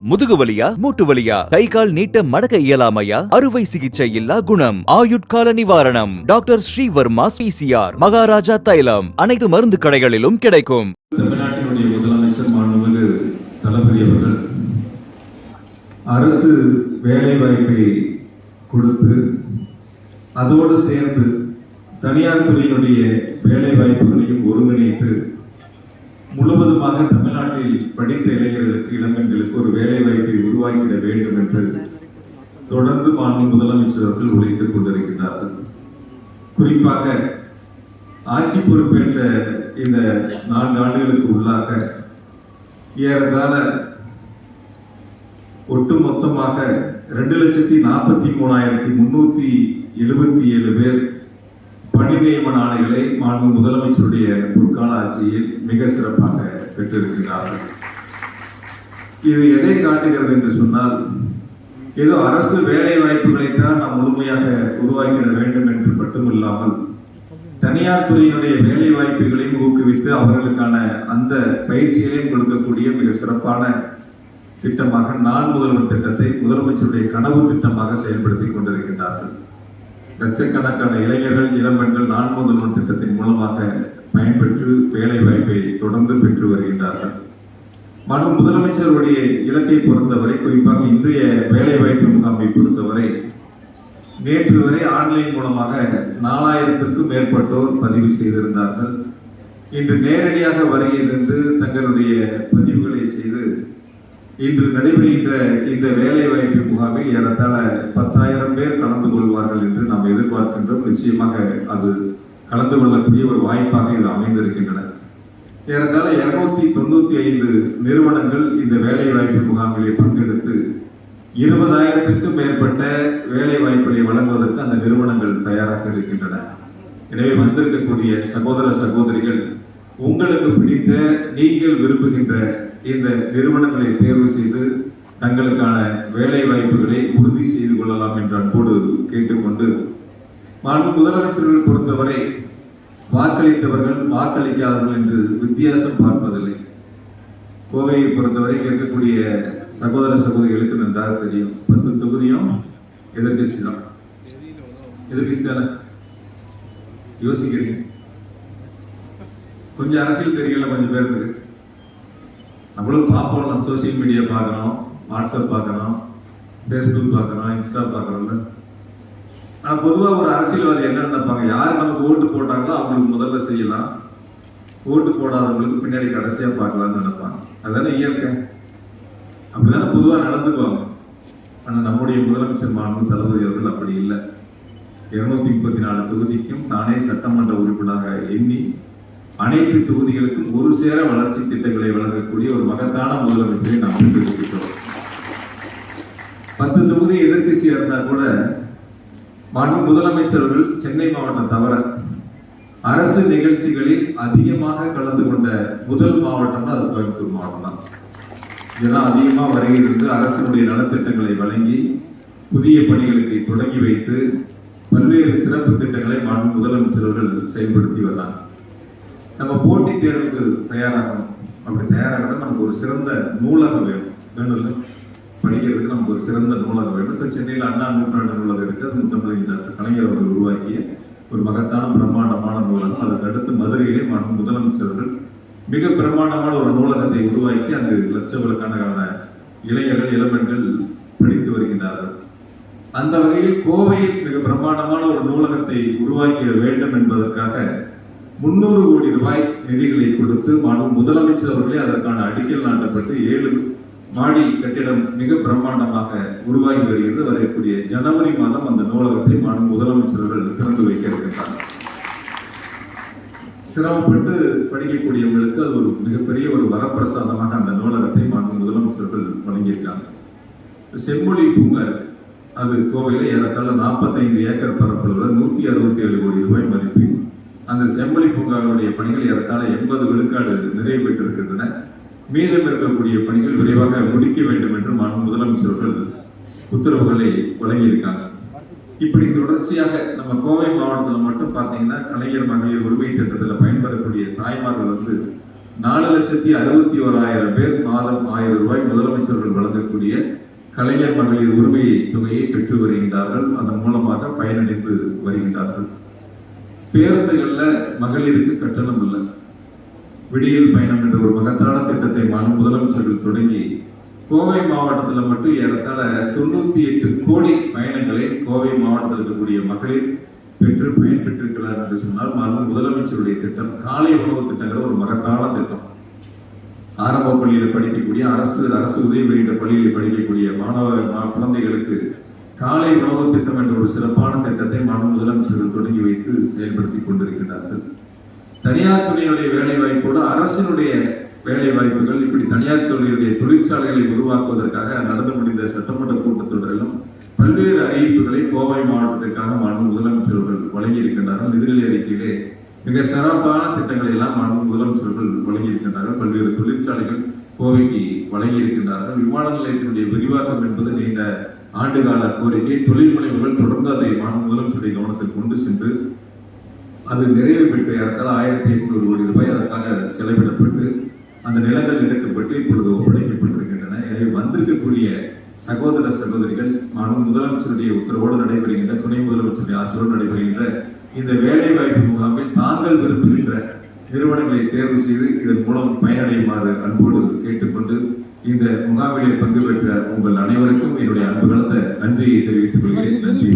முதுகு வலியா மூட்டு வலியா கை கால் நீட்ட மடக்க இயலாமையா அறுவை சிகிச்சை இல்லா குணம் ஆயுட்கால நிவாரணம் டாக்டர் ஸ்ரீவர்மா பிசிஆர் மகாராஜா தைலம் அனைத்து மருந்து கடைகளிலும் கிடைக்கும். தமிழ்நாட்டினுடைய முதலமைச்சர் மாண்புமிகு தளபதி அவர்கள் அரசு வேலை வாய்ப்பை கொடுத்து அதோடு சேர்ந்து தனியார் துறையினுடைய வேலை வாய்ப்புகளையும் ஒருங்கிணைத்து முழுவதுமாக தமிழ்நாட்டில் படித்த இளைஞர்களுக்கு இளம்பெண்களுக்கு ஒரு வேலை வாய்ப்பை உருவாக்கிட வேண்டும் என்று தொடர்ந்து மாண்பு முதலமைச்சர் அவர்கள் உழைத்துக் கொண்டிருக்கிறார்கள். குறிப்பாக ஆட்சி பொறுப்பேற்ற இந்த 4 ஆண்டுகளுக்கு உள்ளாக ஏறத்தாழ ஒட்டுமொத்தமாக 2,43,377 பேர் பணி நியமன ஆணைகளை மாண்பு முதலமைச்சருடைய பொற்கால ஆட்சியில் மிக சிறப்பாக பெற்றிருக்கிறார்கள். இது எதை காட்டுகிறது என்று சொன்னால், ஏதோ அரசு வேலை வாய்ப்புகளைத்தான் நாம் முழுமையாக உருவாக்கிட வேண்டும் என்று மட்டுமில்லாமல் தனியார் துறையினுடைய வேலை வாய்ப்புகளையும் ஊக்குவித்து அவர்களுக்கான அந்த பயிற்சிகளையும் கொடுக்கக்கூடிய மிக சிறப்பான திட்டமாக நான் முதல்வர் திட்டத்தை முதலமைச்சருடைய கனவு திட்டமாக செயல்படுத்திக் கொண்டிருக்கின்றார்கள். லட்சக்கணக்கான இளைஞர்கள் இளம்பெண்கள் நான் முதல்வர் திட்டத்தின் மூலமாக பயன்பெற்று வேலை வாய்ப்பை தொடர்ந்து பெற்று வருகின்றார்கள். மற்றும் முதலமைச்சருடைய இலக்கை பொறுத்தவரை, குறிப்பாக இன்றைய வேலை வாய்ப்பு முகாமை பொறுத்தவரை நேற்று வரை ஆன்லைன் மூலமாக 4000க்கும் மேற்பட்டோர் பதிவு செய்திருந்தார்கள். இன்று நேரடியாக வருகையிலிருந்து தங்களுடைய பதிவுகளை செய்து இன்று நடைபெறுகின்ற இந்த வேலை வாய்ப்பு முகாமில் ஏறத்தாழ 10,000 பேர் கலந்து கொள்வார்கள் என்று நாம் எதிர்பார்க்கின்றோம். நிச்சயமாக அது கலந்து கொள்ளக்கூடிய ஒரு வாய்ப்பாக இது அமைந்திருக்கின்றன. ஏறத்தாழ 295 நிறுவனங்கள் இந்த வேலை வாய்ப்பு முகாமிலே பங்கெடுத்து 20,000க்கும் மேற்பட்ட வேலை வாய்ப்புகளை வழங்குவதற்கு அந்த நிறுவனங்கள் தயாராக இருக்கின்றன. எனவே வந்திருக்கக்கூடிய சகோதர சகோதரிகள், உங்களுக்கு பிடித்த நீங்கள் விரும்புகின்ற இந்த நிறுவனங்களை தேர்வு செய்து தங்களுக்கான வேலை வாய்ப்புகளை உறுதி செய்து கொள்ளலாம் என்ற அன்போடு கேட்டுக்கொண்டு, மாண்பு முதலமைச்சர்கள் பொறுத்தவரை வாக்களித்தவர்கள் வாக்களிக்காதவர்கள் என்று வித்தியாசம் பார்ப்பதில்லை. கோவையை பொறுத்தவரை இருக்கக்கூடிய சகோதர சகோதரிகளுக்கு நன்றாக தெரியும், 10 தொகுதியும் எதிர்கட்சி தான். எதிர்கட்சி தானே யோசிக்கிறீங்க? கொஞ்சம் அரசியல் தெரியல, கொஞ்சம் பேர் இருக்கு. நம்மளும் பார்ப்போம், நம்ம சோசியல் மீடியா பார்க்கணும், வாட்ஸ்அப் பார்க்கணும், ஃபேஸ்புக் பார்க்கணும், இன்ஸ்டா பார்க்கறோம்ல. ஆனால் பொதுவாக ஒரு அரசியல்வாதி என்ன நினைப்பாங்க, யார் நமக்கு ஓட்டு போட்டாங்களோ அவங்களுக்கு முதல்ல செய்யலாம், ஓட்டு போடாதவங்களுக்கு பின்னாடி கடைசியாக பார்க்கலாம்னு நினைப்பாங்க. அதுதானே இயற்கை, அப்படிதானே பொதுவாக நடந்துக்குவாங்க. ஆனால் நம்முடைய முதலமைச்சர் மாண்பு தளபதி அவர்கள் அப்படி இல்லை. 234 தொகுதிக்கும் தானே சட்டமன்ற உறுப்பினராக எண்ணி அனைத்து தொகுதிகளுக்கும் ஒரு சேர வளர்ச்சி திட்டங்களை வழங்கக்கூடிய ஒரு மகத்தான முதலமைச்சரை நாம் பெற்றிருக்கிறோம். 10 தொகுதி எதிர்கட்சியா இருந்தா கூட மாண்பு முதலமைச்சர்கள் சென்னை மாவட்டம் தவிர அரசு நிகழ்ச்சிகளில் அதிகமாக கலந்து கொண்ட முதல் மாவட்டம்னா அது கோயம்புத்தூர் மாவட்டம் தான். இதெல்லாம் அதிகமாக வருகிறது. அரசினுடைய நலத்திட்டங்களை வழங்கி புதிய பணிகளுக்கு தொடங்கி வைத்து பல்வேறு சிறப்பு திட்டங்களை மாண்பு முதலமைச்சர்கள் செயல்படுத்தி வந்தாங்க. நம்ம போட்டித் தேர்வுக்கு தயாராகணும். அப்படி தயாராகணும், நமக்கு ஒரு சிறந்த நூலகம் வேணும்ல, படிக்கிறதுக்கு நமக்கு ஒரு சிறந்த நூலகம் வேணும். இப்போ சென்னையில் அண்ணா நூற்றாண்டு நூலகம் இருக்கு, அது முத்தமிழ் கலைஞர் அவர்கள் உருவாக்கிய ஒரு மகத்தான பிரம்மாண்டமான நூலகம். அதற்கு அடுத்து மதுரையிலே மாண்பு முதலமைச்சர்கள் மிக பிரம்மாண்டமான ஒரு நூலகத்தை உருவாக்கி அங்கு லட்சக்கணக்கான இளைஞர்கள் இளம்பெண்கள் படித்து வருகின்றார்கள். அந்த வகையில் கோவையில் மிக பிரம்மாண்டமான ஒரு நூலகத்தை உருவாக்கிட வேண்டும் என்பதற்காக 300 கோடி ரூபாய் நிதிகளை கொடுத்து மாண்பு முதலமைச்சர் அவர்களே அதற்கான அடிக்கல் நாட்டப்பட்டு 7 மாடி கட்டிடம் மிக பிரம்மாண்டமாக உருவாகி வருகிறது. வரக்கூடிய ஜனவரி மாதம் அந்த நூலகத்தை மாண்பு முதலமைச்சர்கள் திறந்து வைக்க இருக்கின்றனர். சிரமப்பட்டு படிக்கக்கூடியவங்களுக்கு அது ஒரு மிகப்பெரிய ஒரு வரப்பிரசாதமாக அந்த நூலகத்தை மாண்பு முதலமைச்சர்கள் வழங்கியிருக்காங்க. செம்மொழி பூங்கா, அது கோவையில் ஏறத்தாழ 45 ஏக்கர் பரப்பளவுல 167 கோடி ரூபாய் மதிப்பில் அந்த செம்மொழி பூங்காவுடைய பணிகள் ஏறத்தாழ 80 விழுக்காடு நிறைவு பெற்றிருக்கின்றன. மீதம் இருக்கக்கூடிய பணிகள் விரைவாக முடிக்க வேண்டும் என்று மாண்பு முதலமைச்சர்கள் உத்தரவுகளை வழங்கியிருக்காங்க. இப்படி தொடர்ச்சியாக நம்ம கோவை மாவட்டத்தில் மட்டும் பார்த்தீங்கன்னா கலைஞர் மகளிர் உரிமை திட்டத்தில் பயன்பெறக்கூடிய தாய்மார்கள் 4,61,000 பேர் மாதம் 1000 ரூபாய் முதலமைச்சர்கள் வழங்கக்கூடிய கலைஞர் மகளிர் உரிமை தொகையை பெற்று வருகின்றார்கள். அதன் மூலமாக பயனடைந்து வருகின்றார்கள். பேருந்துகள்ல மகளிருக்கு கட்டணம் இல்லை. விடியல் பயணம் என்ற ஒரு மகத்தான திட்டத்தை முதலமைச்சர்கள் தொடங்கி கோவை மாவட்டத்தில் மட்டும் ஏறத்தாழ 98 கோடி பயணங்களை கோவை மாவட்டத்தில் இருக்கக்கூடிய மகளிர் பெற்று பயன்பெற்றிருக்கிறார் என்று சொன்னால் முதலமைச்சருடைய திட்டம் காலை உணவு திட்டங்கிற ஒரு மகத்தான திட்டம். ஆரம்ப பள்ளியில் படிக்கக்கூடிய அரசு உதவி பெறுகின்ற பள்ளியில் படிக்கக்கூடிய குழந்தைகளுக்கு காலை உணவு திட்டம் என்ற ஒரு சிறப்பான திட்டத்தை முதலமைச்சர்கள் தொடங்கி வைத்து செயல்படுத்திக் கொண்டிருக்கிறார்கள். தனியார் துறையுடைய வேலை வாய்ப்போடு அரசினுடைய வேலை வாய்ப்புகள் இப்படி தனியார் துறையுடைய தொழிற்சாலைகளை உருவாக்குவதற்காக நடந்து முடிந்த சட்டமன்ற கூட்டத்தொடரிலும் பல்வேறு அறிவிப்புகளை கோவை மாவட்டத்திற்காக முதலமைச்சர்கள் வழங்கி இருக்கின்றார்கள். நிதிநிலை அறிக்கையிலே மிக சிறப்பான திட்டங்களை எல்லாம் முதலமைச்சர்கள் வழங்கி இருக்கின்றார்கள். பல்வேறு தொழிற்சாலைகள் கோவைக்கு வழங்கி இருக்கின்றார்கள். விமான நிலையத்தினுடைய விரிவாக்கம் என்பது நீண்ட ஆண்டுகால கோரிக்கை. தொழில் முனைவுகள் தொடர்ந்து அதை முதலமைச்சருடைய கவனத்தில் கொண்டு சென்று அது நிறைவு பெற்று 1,800 கோடி ரூபாய் அதற்காக செலவிடப்பட்டு அந்த நிலங்கள் எடுக்கப்பட்டு இப்பொழுது ஒப்படைக்கப்பட்டிருக்கின்றன. எனவே வந்திருக்கக்கூடிய சகோதர சகோதரிகள் முதலமைச்சருடைய உத்தரவோடு நடைபெறுகின்ற, துணை முதலமைச்சருடைய ஆசியோடு நடைபெறுகின்ற இந்த வேலை வாய்ப்பு முகாமில் தாங்கள் விரும்புகின்ற நிறுவனங்களை தேர்வு செய்து இதன் மூலம் பயனடையுமாறு அன்போடு கேட்டுக்கொண்டு இந்த முகாமிலே பங்கு பெற்ற உங்கள் அனைவருக்கும் என்னுடைய அன்பு கலந்த நன்றியை தெரிவித்துக் கொள்கிறேன். நன்றி.